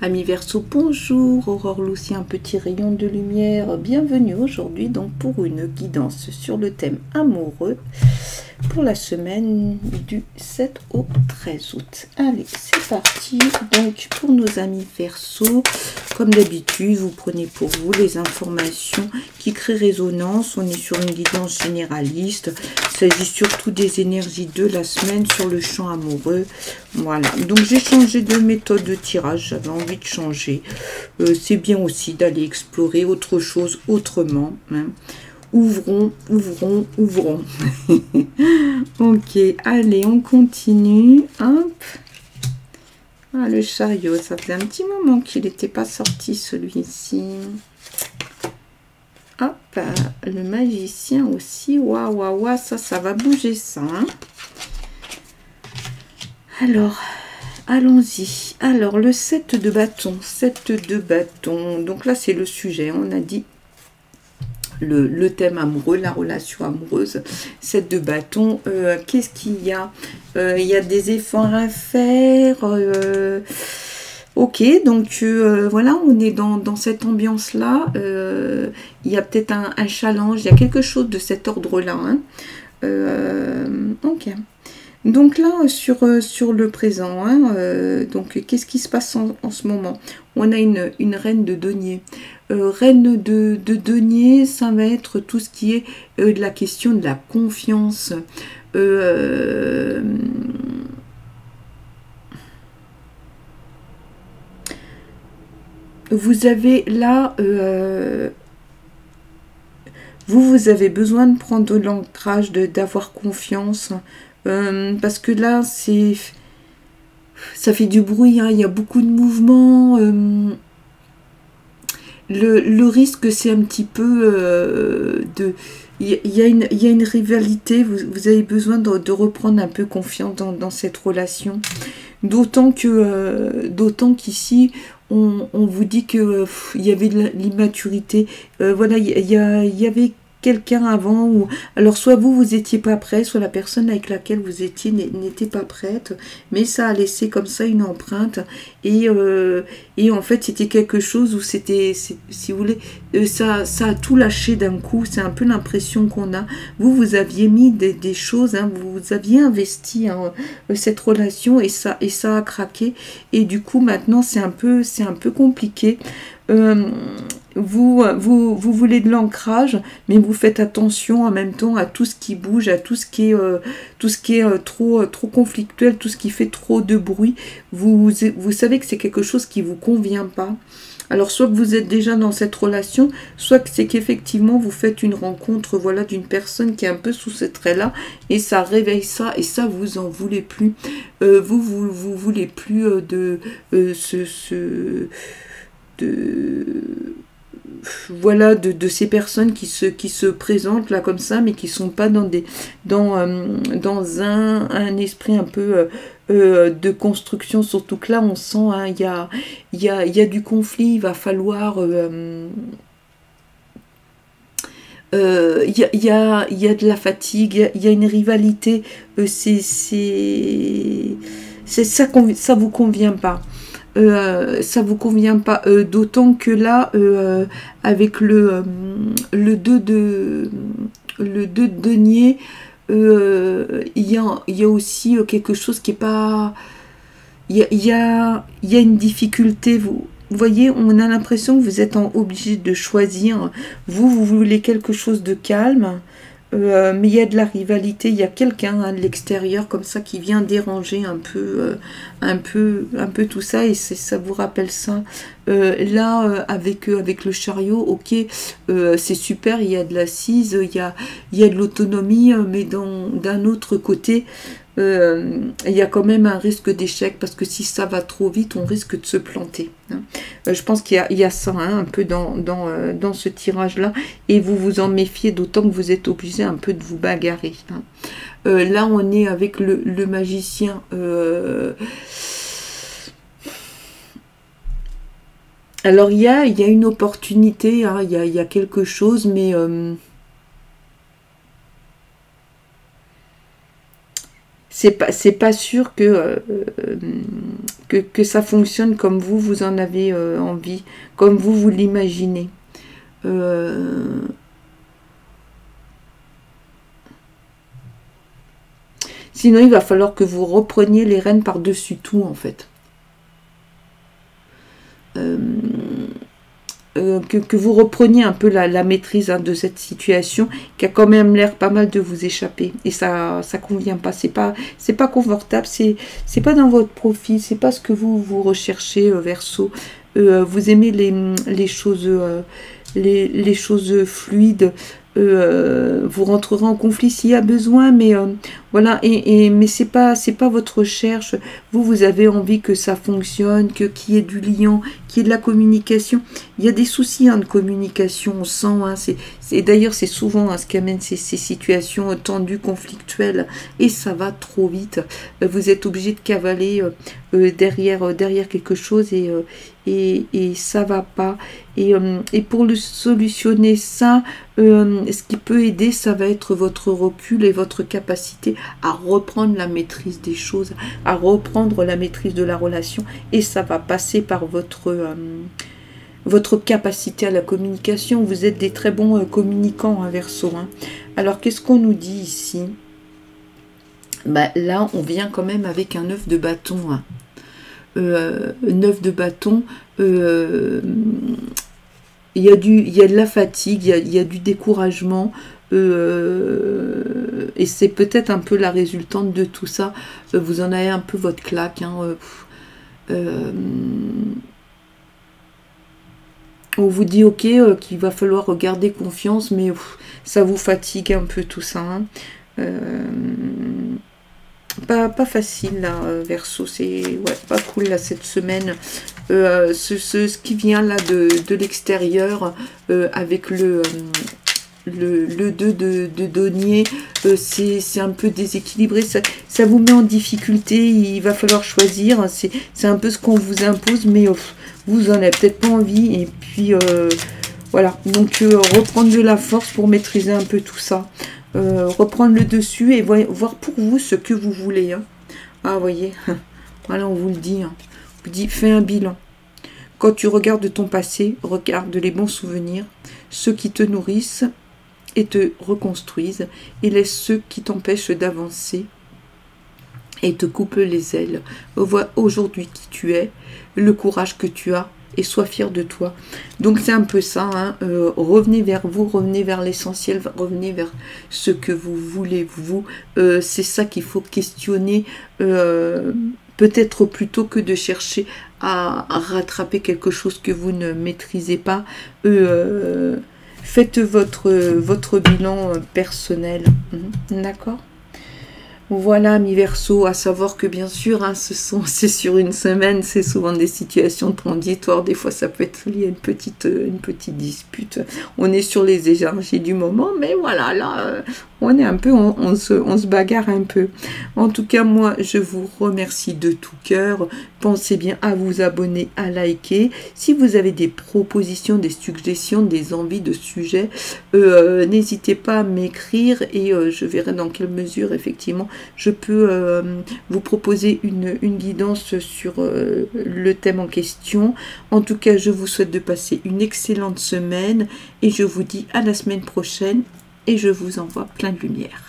Amis Verseau, bonjour, Aurore Lucie, un petit rayon de lumière, bienvenue aujourd'hui donc pour une guidance sur le thème amoureux pour la semaine du 7 au 13 août. Allez, c'est parti, donc pour nos amis Verseau, comme d'habitude, vous prenez pour vous les informations qui créent résonance, on est sur une guidance généraliste, il s'agit surtout des énergies de la semaine sur le champ amoureux. Voilà, donc j'ai changé de méthode de tirage, j'avais envie de changer. C'est bien aussi d'aller explorer autre chose autrement. Hein. Ouvrons, ouvrons, ouvrons. Ok, allez, on continue. Hop. Ah, le chariot, ça faisait un petit moment qu'il n'était pas sorti celui-ci. Hop, le magicien aussi. Waouh, waouh, waouh, ça va bouger ça. Hein. Alors, allons-y. Alors, le 7 de bâton. 7 de bâton. Donc là, c'est le sujet. On a dit le thème amoureux, la relation amoureuse. 7 de bâton. Qu'est-ce qu'il y a? Il y a des efforts à faire. Ok, donc voilà, on est dans cette ambiance-là. Il y a peut-être un challenge. Il y a quelque chose de cet ordre-là. Hein. Ok. Donc là, sur le présent, hein, donc qu'est-ce qui se passe en ce moment? On a une reine de denier. Reine de denier, ça va être tout ce qui est de la question de la confiance. Vous avez là... vous avez besoin de prendre de l'ancrage, d'avoir confiance. Parce que là, ça fait du bruit, hein, il y a beaucoup de mouvements. Le risque, c'est un petit peu il y a une rivalité, vous avez besoin de reprendre un peu confiance dans cette relation. D'autant qu'ici, on vous dit que il y avait de l'immaturité. Voilà, il y avait quelqu'un avant, ou alors soit vous étiez pas prêt, soit la personne avec laquelle vous étiez n'était pas prête, mais ça a laissé comme ça une empreinte, et en fait c'était quelque chose où c'était, si vous voulez, ça a tout lâché d'un coup. C'est un peu l'impression qu'on a. Vous aviez mis des choses, hein, vous aviez investi hein, cette relation, et ça a craqué, et du coup maintenant c'est un peu compliqué. Vous voulez de l'ancrage, mais vous faites attention en même temps à tout ce qui bouge, à tout ce qui est trop conflictuel, tout ce qui fait trop de bruit. Vous savez que c'est quelque chose qui vous convient pas. Alors soit que vous êtes déjà dans cette relation, soit que c'est qu'effectivement vous faites une rencontre, voilà, d'une personne qui est un peu sous ce trait-là, et ça réveille ça, et ça vous en voulez plus. Vous voulez plus voilà, de ces personnes qui se présentent là comme ça, mais qui sont pas dans un esprit un peu de construction. Surtout que là on sent hein, il y a du conflit. Il va falloir il y a de la fatigue, il y a une rivalité. Ça vous convient pas. Ça vous convient pas, d'autant que là avec le 2 de denier, il y a aussi quelque chose qui est pas, il y a une difficulté. Vous voyez, on a l'impression que vous êtes obligé de choisir. Vous voulez quelque chose de calme, mais il y a de la rivalité. Il y a quelqu'un hein, de l'extérieur comme ça qui vient déranger un peu tout ça, et ça vous rappelle ça. Là, avec le chariot, ok, c'est super, il y a de l'assise, il y a de l'autonomie, mais d'un autre côté, il y a quand même un risque d'échec, parce que si ça va trop vite, on risque de se planter. Hein. Je pense qu'il y a ça hein, un peu dans ce tirage-là, et vous vous en méfiez, d'autant que vous êtes obligé un peu de vous bagarrer. Hein. Là, on est avec le magicien. Alors, il y a une opportunité, hein, il y a quelque chose, mais... c'est pas sûr que que ça fonctionne comme vous en avez envie, comme vous l'imaginez. Sinon, il va falloir que vous repreniez les rênes par-dessus tout, en fait. Que vous repreniez un peu la maîtrise de cette situation qui a quand même l'air pas mal de vous échapper. Et ça convient pas. C'est pas confortable. C'est pas dans votre profil. C'est pas ce que vous recherchez, Verseau. Vous aimez les choses fluides. Vous rentrerez en conflit s'il y a besoin, mais voilà, mais c'est pas votre recherche. Vous avez envie que ça fonctionne, qu'il y ait du lien, qu'il y ait de la communication. Il y a des soucis de communication, on sent. D'ailleurs, c'est souvent ce qui amène ces situations tendues, conflictuelles, et ça va trop vite. Vous êtes obligé de cavaler derrière quelque chose et ça va pas. Et pour le solutionner ça, ce qui peut aider, ça va être votre recul et votre capacité à reprendre la maîtrise des choses, à reprendre la maîtrise de la relation, et ça va passer par votre capacité à la communication. Vous êtes des très bons communicants, Verseau. Alors, qu'est-ce qu'on nous dit ici? Là, on vient quand même avec un 9 de bâton. 9 de bâton, il y a de la fatigue, il y a du découragement, et c'est peut-être un peu la résultante de tout ça. Vous en avez un peu votre claque. On vous dit ok qu'il va falloir garder confiance, mais ça vous fatigue un peu tout ça. Pas facile là, Verseau, c'est pas cool là cette semaine. Ce qui vient là de l'extérieur avec le 2 de denier, c'est un peu déséquilibré, ça vous met en difficulté, il va falloir choisir, c'est un peu ce qu'on vous impose, mais vous en avez peut-être pas envie, et puis voilà, donc reprendre de la force pour maîtriser un peu tout ça. Reprendre le dessus et voir pour vous ce que vous voulez. Ah, vous voyez, voilà, on vous le dit. On vous dit, fais un bilan. Quand tu regardes ton passé, regarde les bons souvenirs, ceux qui te nourrissent et te reconstruisent, et laisse ceux qui t'empêchent d'avancer et te coupent les ailes. Vois aujourd'hui qui tu es, le courage que tu as, et sois fier de toi. Donc c'est un peu ça, revenez vers vous, revenez vers l'essentiel, revenez vers ce que vous voulez, vous. C'est ça qu'il faut questionner, peut-être plutôt que de chercher à rattraper quelque chose que vous ne maîtrisez pas. Faites votre bilan personnel. D'accord ? Voilà, mi Verseau, à savoir que bien sûr, c'est sur une semaine, c'est souvent des situations transitoires, des fois ça peut être lié à une petite dispute. On est sur les énergies du moment, mais voilà, là, on est un peu, on se bagarre un peu. En tout cas, moi, je vous remercie de tout cœur. Pensez bien à vous abonner, à liker. Si vous avez des propositions, des suggestions, des envies de sujets, n'hésitez pas à m'écrire et je verrai dans quelle mesure, effectivement, je peux vous proposer une guidance sur le thème en question. En tout cas, je vous souhaite de passer une excellente semaine et je vous dis à la semaine prochaine et je vous envoie plein de lumière.